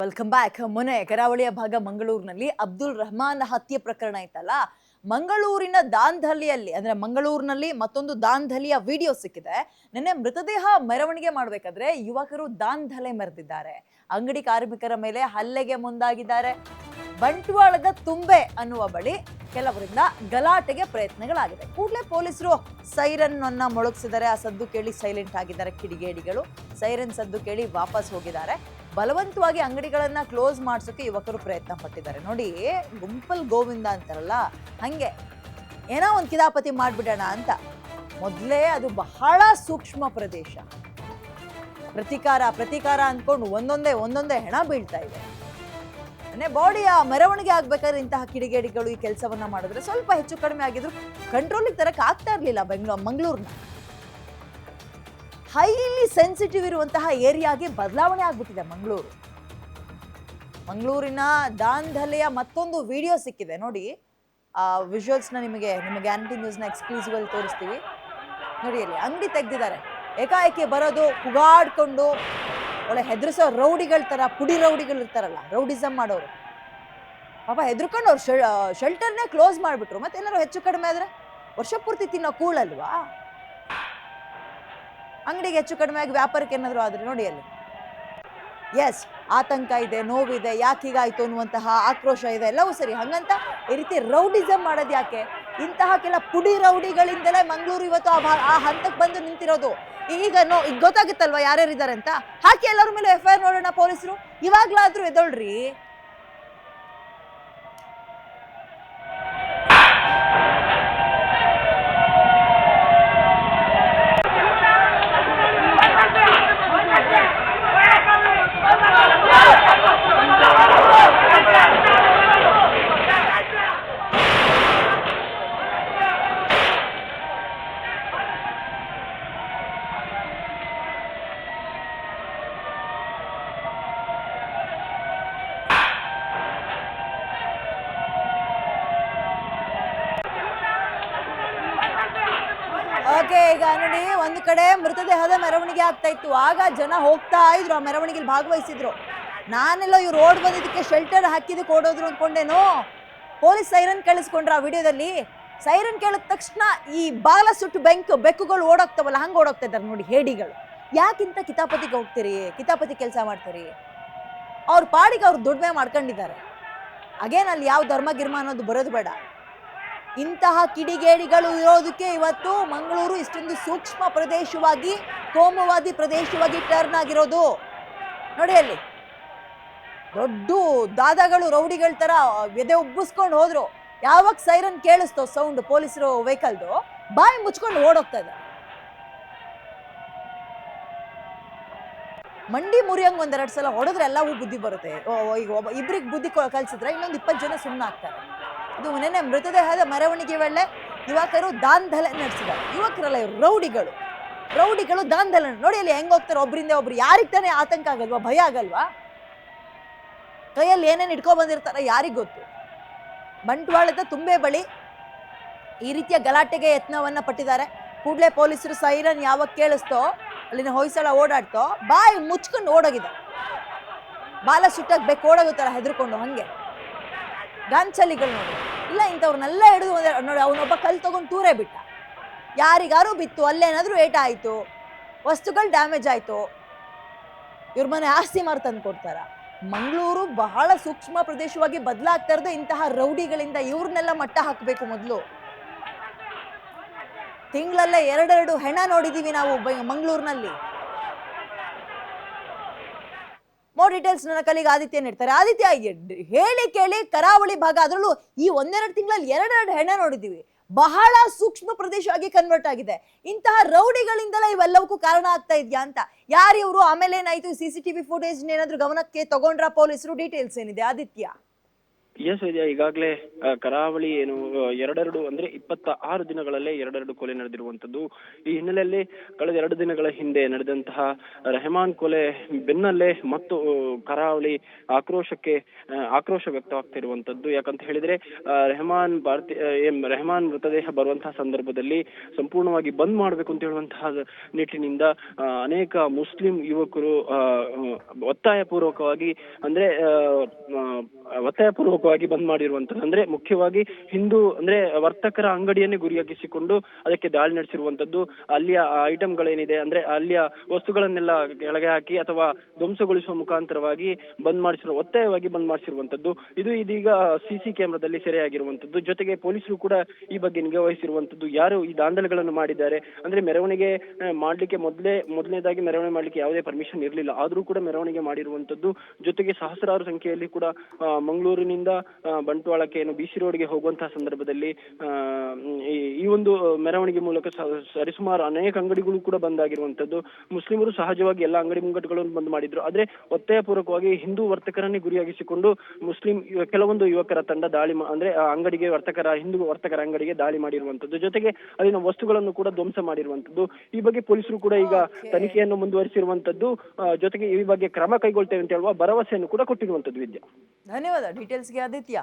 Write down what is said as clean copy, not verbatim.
Welcome back. ಮೊನ್ನೆ ಕರಾವಳಿಯ ಭಾಗ ಮಂಗಳೂರಿನಲ್ಲಿ ಅಬ್ದುಲ್ ರಹಮಾನ್ ಹತ್ಯೆ ಪ್ರಕರಣ ಇತ್ತಲ್ಲ, ಮಂಗಳೂರಿನ ದಾಂಧಲಿಯಲ್ಲಿ ಅಂದ್ರೆ ಮಂಗಳೂರಿನಲ್ಲಿ ಮತ್ತೊಂದು ದಾಂಧಲಿಯ ವಿಡಿಯೋ ಸಿಕ್ಕಿದೆ. ನಿನ್ನೆ ಮೃತದೇಹ ಮೆರವಣಿಗೆ ಮಾಡಬೇಕಾದ್ರೆ ಯುವಕರು ದಾಂಧಲೆ ಮೆರೆದಿದ್ದಾರೆ. ಅಂಗಡಿ ಕಾರ್ಮಿಕರ ಮೇಲೆ ಹಲ್ಲೆಗೆ ಮುಂದಾಗಿದ್ದಾರೆ. ಬಂಟ್ವಾಳದ ತುಂಬೆ ಅನ್ನುವ ಬಳಿ ಕೆಲವರಿಂದ ಗಲಾಟೆಗೆ ಪ್ರಯತ್ನಗಳಾಗಿದೆ. ಕೂಡಲೇ ಪೊಲೀಸರು ಸೈರನ್ ಅನ್ನ ಮೊಳಗಿಸಿದ್ದಾರೆ. ಆ ಸದ್ದು ಕೇಳಿ ಸೈಲೆಂಟ್ ಆಗಿದ್ದಾರೆ ಕಿಡಿಗೇಡಿಗಳು. ಸೈರನ್ ಸದ್ದು ಕೇಳಿ ವಾಪಸ್ ಹೋಗಿದ್ದಾರೆ. ಬಲವಂತವಾಗಿ ಅಂಗಡಿಗಳನ್ನ ಕ್ಲೋಸ್ ಮಾಡ್ಸೋಕೆ ಯುವಕರು ಪ್ರಯತ್ನ ಪಟ್ಟಿದ್ದಾರೆ. ನೋಡಿ, ಗುಂಪಲ್ ಗೋವಿಂದ ಅಂತಾರಲ್ಲ ಹಂಗೆ ಏನೋ ಒಂದು ಕಿತಾಪತಿ ಮಾಡ್ಬಿಡೋಣ ಅಂತ. ಮೊದಲೇ ಅದು ಬಹಳ ಸೂಕ್ಷ್ಮ ಪ್ರದೇಶ. ಪ್ರತೀಕಾರ ಅಂದ್ಕೊಂಡು ಒಂದೊಂದೇ ಹೆಣ ಬೀಳ್ತಾ ಇದೆ. ಬಾಡಿಯ ಮೆರವಣಿಗೆ ಆಗ್ಬೇಕಾದ್ರೆ ಇಂತಹ ಕಿಡಿಗೇಡಿಗಳು ಈ ಕೆಲಸವನ್ನ ಮಾಡಿದ್ರೆ ಸ್ವಲ್ಪ ಹೆಚ್ಚು ಕಡಿಮೆ ಆಗಿದ್ರು ಕಂಟ್ರೋಲಿಗೆ ತರಕ್ಕೆ ಆಗ್ತಾ ಇರ್ಲಿಲ್ಲ. ಮಂಗಳೂರಿನ ಹೈಲಿ ಸೆನ್ಸಿಟಿವ್ ಇರುವಂತಹ ಏರಿಯಾಗೆ ಬದಲಾವಣೆ ಆಗ್ಬಿಟ್ಟಿದೆ ಮಂಗಳೂರಿನ ದಾಂಧಲೆಯ ಮತ್ತೊಂದು ವಿಡಿಯೋ ಸಿಕ್ಕಿದೆ ನೋಡಿ. ಆ ವಿಜುವಲ್ಸ್ನ ನಿಮ್ಮ ಗ್ಯಾರಂಟಿ ನ್ಯೂಸ್ನ ಎಕ್ಸ್ಕ್ಲೂಸಿವ್ ಅಲ್ಲಿ ತೋರಿಸ್ತೀವಿ ನೋಡಿ. ಅಲ್ಲಿ ಅಂಗಡಿ ತೆಗ್ದಿದ್ದಾರೆ. ಏಕಾಏಕಿ ಬರೋದು, ಕುಗಾಡ್ಕೊಂಡು ಒಳ್ಳೆ ಹೆದರ್ಸೋ ರೌಡಿಗಳ ತರ, ಪುಡಿ ರೌಡಿಗಳು ಇರ್ತಾರಲ್ಲ, ರೌಡಿಸಮ್ ಮಾಡೋರು. ಪಾಪ ಹೆದರ್ಕೊಂಡು ಅವ್ರು ಶೆಲ್ಟರ್ನೇ ಕ್ಲೋಸ್ ಮಾಡಿಬಿಟ್ರು. ಮತ್ತೇನಾದ್ರು ಹೆಚ್ಚು ಕಡಿಮೆ ಆದ್ರೆ ವರ್ಷ ಪೂರ್ತಿ ತಿನ್ನೋ ಕೂಳಲ್ವಾ? ಅಂಗಡಿಗೆ ಹೆಚ್ಚು ಕಡಿಮೆ ಆಗಿ ವ್ಯಾಪಾರಕ್ಕೆ ಏನಾದ್ರು ಆದ್ರೆ ನೋಡಿ ಅಲ್ಲಿ ಎಸ್ ಆತಂಕ ಇದೆ, ನೋವಿದೆ, ಯಾಕೆ ಹೀಗಾಯ್ತು ಅನ್ನುವಂತಹ ಆಕ್ರೋಶ ಇದೆ, ಎಲ್ಲವೂ ಸರಿ. ಹಂಗಂತ ಈ ರೀತಿ ರೌಡಿಸಮ್ ಮಾಡೋದು ಯಾಕೆ? ಇಂತಹ ಕೆಲ ಪುಡಿ ರೌಡಿಗಳಿಂದಲೇ ಮಂಗಳೂರು ಇವತ್ತು ಆ ಹಂತಕ್ಕೆ ಬಂದು ನಿಂತಿರೋದು. ಈಗ ಗೊತ್ತಾಗುತ್ತಲ್ವಾ ಯಾರ್ಯಾರಿದ್ದಾರೆ ಅಂತ. ಹಾಕಿ ಎಲ್ಲರ ಮೇಲೆ FIR ನೋಡೋಣ ಪೊಲೀಸರು. ಇವಾಗ್ಲಾದ್ರೂ ಎದೊಳ್ರಿ. ಓಕೆ, ಈಗ ನೋಡಿ, ಒಂದು ಕಡೆ ಮೃತದೇಹದ ಮೆರವಣಿಗೆ ಆಗ್ತಾ ಇತ್ತು. ಆಗ ಜನ ಹೋಗ್ತಾ ಇದ್ರು, ಆ ಮೆರವಣಿಗೆಯಲ್ಲಿ ಭಾಗವಹಿಸಿದ್ರು. ನಾನೆಲ್ಲ ಇವ್ರು ರೋಡ್ ಬಂದಿದ್ದಕ್ಕೆ ಶೆಲ್ಟರ್ ಹಾಕಿದಕ್ಕೆ ಓಡೋದ್ರು ಅಂದ್ಕೊಂಡೇನು. ಪೊಲೀಸ್ ಸೈರನ್ ಕೇಳಿಸ್ಕೊಂಡ್ರ ಆ ವಿಡಿಯೋದಲ್ಲಿ. ಸೈರನ್ ಕೇಳಿದ ತಕ್ಷಣ ಈ ಬಾಲ ಸುಟ್ಟು ಬೆಕ್ಕುಗಳು ಓಡೋಗ್ತಾವಲ್ಲ, ಹಂಗೆ ಓಡೋಗ್ತಾ ಇದ್ದಾರೆ ನೋಡಿ ಹೇಡಿಗಳು. ಯಾಕಿಂತ ಕಿತಾಪತಿಗೆ ಹೋಗ್ತೀರಿ? ಕಿತಾಪತಿ ಕೆಲಸ ಮಾಡ್ತೀರಿ? ಅವ್ರ ಪಾಡಿಗೆ ಅವ್ರು ದುಡಿಮೆ ಮಾಡ್ಕೊಂಡಿದ್ದಾರೆ. ಅಗೇನ್ ಅಲ್ಲಿ ಯಾವ ಧರ್ಮ ಗಿರ್ಮ ಅನ್ನೋದು ಬರೋದು ಬೇಡ. ಇಂತಹ ಕಿಡಿಗೇಡಿಗಳು ಇರೋದಕ್ಕೆ ಇವತ್ತು ಮಂಗಳೂರು ಇಷ್ಟೊಂದು ಸೂಕ್ಷ್ಮ ಪ್ರದೇಶವಾಗಿ, ಕೋಮುವಾದಿ ಪ್ರದೇಶವಾಗಿ ಟರ್ನ್ ಆಗಿರೋದು. ನೋಡಿ ಅಲ್ಲಿ ದೊಡ್ಡ ದಾದಾಗಳು ರೌಡಿಗಳ ತರ ಎದೆ ಉಬ್ಬಿಸ್ಕೊಂಡು ಹೋದ್ರು. ಯಾವಾಗ ಸೈರನ್ ಕೇಳಿಸ್ತೋ ಸೌಂಡ್ ಪೊಲೀಸರು ವೆಹಿಕಲ್ದು, ಬಾಯಿ ಮುಚ್ಕೊಂಡು ಓಡೋಗ್ತಾ ಇದೆ. ಮಂಡಿ ಮುರಿಯಂಗ್ ಒಂದೆರಡು ಸಲ ಹೊಡೆದ್ರೆ ಎಲ್ಲವೂ ಬುದ್ಧಿ ಬರುತ್ತೆ. ಈಗ ಇಬ್ಬರಿಗೆ ಬುದ್ಧಿ ಕಲ್ಸಿದ್ರೆ ಇನ್ನೊಂದು 20 ಜನ ಸುಮ್ಮನೆ ಆಗ್ತಾರೆ. ಇದು ನಿನ್ನೆ ಮೃತದೇಹದ ಮೆರವಣಿಗೆ ವೇಳೆ ಯುವಕರು ದಾಂಧಲೆ ನಡೆಸಿದ್ದಾರೆ. ಯುವಕರಲ್ಲ, ಇವರು ರೌಡಿಗಳು ದಾಂಧಲೆ ನೋಡಿ. ಅಲ್ಲಿ ಹೆಂಗ್ ಹೋಗ್ತಾರೆ ಒಬ್ರಿಂದ ಒಬ್ರು. ಯಾರಿಗೆ ತಾನೇ ಆತಂಕ ಆಗಲ್ವಾ, ಭಯ ಆಗಲ್ವಾ? ಕೈಯಲ್ಲಿ ಏನೇನು ಇಟ್ಕೊಂಡ್ ಬಂದಿರ್ತಾರ ಯಾರಿಗ್ ಗೊತ್ತು. ಬಂಟ್ವಾಳದ ತುಂಬೆ ಬಳಿ ಈ ರೀತಿಯ ಗಲಾಟೆಗೆ ಯತ್ನವನ್ನ ಪಟ್ಟಿದ್ದಾರೆ. ಕೂಡಲೇ ಪೊಲೀಸರು ಸೈರನ್ ಯಾವಾಗ ಕೇಳಿಸ್ತೋ, ಅಲ್ಲಿನ ಹೊಯ್ಸಳ ಓಡಾಡ್ತೋ, ಬಾಯಿ ಮುಚ್ಕೊಂಡು ಓಡೋಗಿದೆ. ಬಾಲ ಸುಟ್ಟಾಗ ಬೇಕು ಓಡೋಗುತ್ತಲ್ಲ ಹೆದರ್ಕೊಂಡು. ಹಂಗೆ ಗಾಂಚಲಿಗಳು ನೋಡಿ. ಇಲ್ಲ, ಇಂಥವ್ರನ್ನೆಲ್ಲ ಹಿಡಿದು ನೋಡಿ, ಅವನೊಬ್ಬ ಕಲ್ಲು ತಗೊಂಡು ತೂರೇ ಬಿಟ್ಟ. ಯಾರಿಗಾರು ಬಿತ್ತು, ಅಲ್ಲೇನಾದ್ರೂ ಏಟ ಆಯ್ತು, ವಸ್ತುಗಳು ಡ್ಯಾಮೇಜ್ ಆಯ್ತು, ಇವ್ರ ಮನೆ ಆಸ್ತಿ ಮಾರು ತಂದು ಕೊಡ್ತಾರ. ಮಂಗಳೂರು ಬಹಳ ಸೂಕ್ಷ್ಮ ಪ್ರದೇಶವಾಗಿ ಬದಲಾಗ್ತಾ ಇರೋದು ಇಂತಹ ರೌಡಿಗಳಿಂದ. ಇವ್ರನ್ನೆಲ್ಲ ಮಟ್ಟ ಹಾಕಬೇಕು. ಮೊದಲು ತಿಂಗಳಲ್ಲೇ 2 ಹೆಣ ನೋಡಿದೀವಿ ನಾವು ಮಂಗಳೂರಿನಲ್ಲಿ. ಮೋರ್ ಡೀಟೇಲ್ಸ್ ನನ್ನ ಕಲಿಗೆ ಆದಿತ್ಯ ನೀಡ್ತಾರೆ. ಆದಿತ್ಯ, ಹೇಳಿ ಕೇಳಿ ಕರಾವಳಿ ಭಾಗ, ಅದರಲ್ಲೂ ಈ 1-2 ತಿಂಗಳಲ್ಲಿ 2 ಹೆಣ ನೋಡಿದೀವಿ. ಬಹಳ ಸೂಕ್ಷ್ಮ ಪ್ರದೇಶವಾಗಿ ಕನ್ವರ್ಟ್ ಆಗಿದೆ. ಇಂತಹ ರೌಡಿಗಳಿಂದಲೇ ಇವೆಲ್ಲವಕ್ಕೂ ಕಾರಣ ಆಗ್ತಾ ಇದೆಯಾ ಅಂತ. ಯಾರಿವರು, ಆಮೇಲೆ ಏನಾಯ್ತು, CCTV ಫುಟೇಜ್ ಏನಾದ್ರು ಗಮನಕ್ಕೆ ತಗೊಂಡ್ರ ಪೊಲೀಸರು? ಡೀಟೇಲ್ಸ್ ಏನಿದೆ ಆದಿತ್ಯ? ಎಸ್ ವಿದ್ಯಾ, ಈಗಾಗಲೇ ಕರಾವಳಿ ಏನು ಎರಡೆರಡು ಅಂದ್ರೆ 26 ದಿನಗಳಲ್ಲೇ ಎರಡೆರಡು ಕೊಲೆ ನಡೆದಿರುವಂತದ್ದು. ಈ ಹಿನ್ನೆಲೆಯಲ್ಲಿ ಕಳೆದ 2 ದಿನಗಳ ಹಿಂದೆ ನಡೆದಂತಹ ರೆಹಮಾನ್ ಕೊಲೆ ಬೆನ್ನಲ್ಲೇ ಮತ್ತು ಕರಾವಳಿ ಆಕ್ರೋಶ ವ್ಯಕ್ತವಾಗ್ತಿರುವಂತದ್ದು. ಯಾಕಂತ ಹೇಳಿದ್ರೆ ರೆಹಮಾನ್ ಮೃತದೇಹ ಬರುವಂತಹ ಸಂದರ್ಭದಲ್ಲಿ ಸಂಪೂರ್ಣವಾಗಿ ಬಂದ್ ಮಾಡಬೇಕು ಅಂತ ಹೇಳುವಂತಹ ನಿಟ್ಟಿನಿಂದ ಅನೇಕ ಮುಸ್ಲಿಂ ಯುವಕರು ಒತ್ತಾಯಪೂರ್ವಕವಾಗಿ ಬಂದ್ ಮಾಡಿರುವಂತದ್ದು. ಅಂದ್ರೆ ಮುಖ್ಯವಾಗಿ ಹಿಂದೂ ವರ್ತಕರ ಅಂಗಡಿಯನ್ನೇ ಗುರಿಯಾಗಿಸಿಕೊಂಡು ಅದಕ್ಕೆ ದಾಳಿ ನಡೆಸಿರುವಂತದ್ದು. ಅಲ್ಲಿಯ ಐಟಮ್ಗಳೇನಿದೆ ಅಂದ್ರೆ ಅಲ್ಲಿಯ ವಸ್ತುಗಳನ್ನೆಲ್ಲ ಕೆಳಗೆ ಹಾಕಿ ಅಥವಾ ಧ್ವಂಸಗೊಳಿಸುವ ಮುಖಾಂತರವಾಗಿ ಒತ್ತಾಯವಾಗಿ ಬಂದ್ ಮಾಡಿಸಿರುವಂತದ್ದು. ಇದು ಇದೀಗ ಸಿಸಿ ಕ್ಯಾಮೆರಾದಲ್ಲಿ ಸೆರೆಯಾಗಿರುವಂತದ್ದು. ಜೊತೆಗೆ ಪೊಲೀಸರು ಕೂಡ ಈ ಬಗ್ಗೆ ನಿಗಾ ವಹಿಸಿರುವಂತದ್ದು. ಯಾರು ಈ ದಾಂಧಲೆಗಳನ್ನು ಮಾಡಿದ್ದಾರೆ ಅಂದ್ರೆ ಮೆರವಣಿಗೆ ಮಾಡ್ಲಿಕ್ಕೆ ಮೊದಲನೇದಾಗಿ ಮೆರವಣಿಗೆ ಮಾಡ್ಲಿಕ್ಕೆ ಯಾವುದೇ ಪರ್ಮಿಷನ್ ಇರಲಿಲ್ಲ, ಆದ್ರೂ ಕೂಡ ಮೆರವಣಿಗೆ ಮಾಡಿರುವಂತದ್ದು. ಜೊತೆಗೆ ಸಹಸ್ರಾರು ಸಂಖ್ಯೆಯಲ್ಲಿ ಕೂಡ ಮಂಗಳೂರಿನಿಂದ ಬಂಟ್ವಾಳಕ್ಕೆ ಏನು ಬಿಸಿ ರೋಡ್ಗೆ ಹೋಗುವಂತಹ ಸಂದರ್ಭದಲ್ಲಿ ಈ ಒಂದು ಮೆರವಣಿಗೆ ಮೂಲಕ ಸರಿಸುಮಾರು ಅನೇಕ ಅಂಗಡಿಗಳು ಕೂಡ ಬಂದಾಗಿರುವಂತದ್ದು. ಮುಸ್ಲಿಮರು ಸಹಜವಾಗಿ ಎಲ್ಲ ಅಂಗಡಿ ಮುಂಗಟ್ಟುಗಳನ್ನು ಬಂದ್ ಮಾಡಿದ್ರು, ಆದ್ರೆ ಒತ್ತಾಯಪೂರ್ವಕವಾಗಿ ಹಿಂದೂ ವರ್ತಕರನ್ನೇ ಗುರಿಯಾಗಿಸಿಕೊಂಡು ಕೆಲವೊಂದು ಯುವಕರ ತಂಡ ಹಿಂದೂ ವರ್ತಕರ ಅಂಗಡಿಗೆ ದಾಳಿ ಮಾಡಿರುವಂತದ್ದು. ಜೊತೆಗೆ ಅಲ್ಲಿನ ವಸ್ತುಗಳನ್ನು ಕೂಡ ಧ್ವಂಸ ಮಾಡಿರುವಂತದ್ದು. ಈ ಬಗ್ಗೆ ಪೊಲೀಸರು ಕೂಡ ಈಗ ತನಿಖೆಯನ್ನು ಮುಂದುವರಿಸಿರುವಂತದ್ದು. ಜೊತೆಗೆ ಈ ಬಗ್ಗೆ ಕ್ರಮ ಕೈಗೊಳ್ತೇವೆ ಅಂತ ಹೇಳುವ ಭರವಸೆಯನ್ನು ಕೂಡ ಕೊಟ್ಟಿರುವಂತದ್ದು. ವಿದ್ಯಾ, ಧನ್ಯವಾದ ಡೀಟೇಲ್ಸ್ಗೆ ಆದಿತ್ಯ.